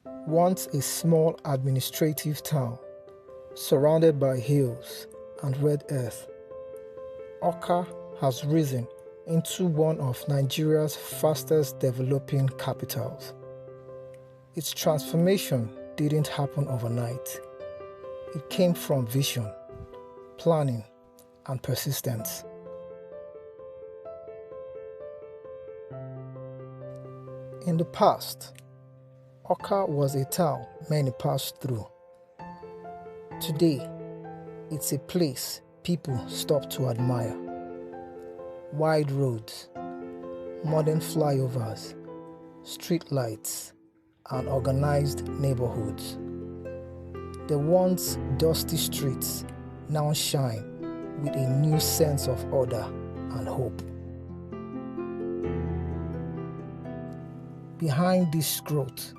Once a small administrative town, surrounded by hills and red earth, Awka has risen into one of Nigeria's fastest developing capitals. Its transformation didn't happen overnight. It came from vision, planning, and persistence. In the past, Awka was a town many passed through. Today, it's a place people stop to admire. Wide roads, modern flyovers, street lights, and organized neighborhoods. The once dusty streets now shine with a new sense of order and hope. Behind this growth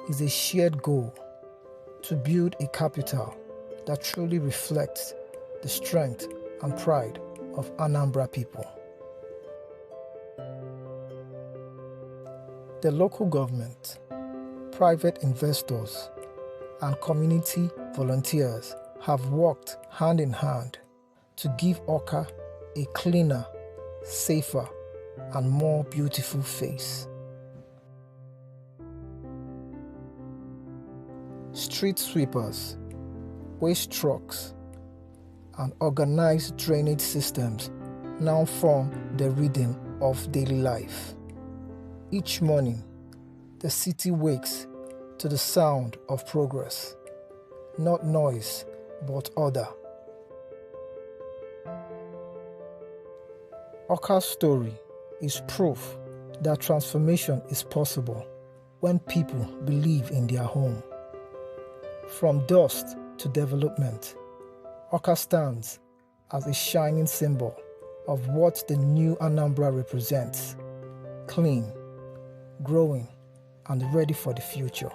is a shared goal to build a capital that truly reflects the strength and pride of Anambra people. The local government, private investors, and community volunteers have worked hand in hand to give Awka a cleaner, safer, and more beautiful face. Street sweepers, waste trucks, and organized drainage systems now form the rhythm of daily life. Each morning, the city wakes to the sound of progress, not noise, but order. Awka's story is proof that transformation is possible when people believe in their home. From dust to development, Awka stands as a shining symbol of what the new Anambra represents: clean, growing, and ready for the future.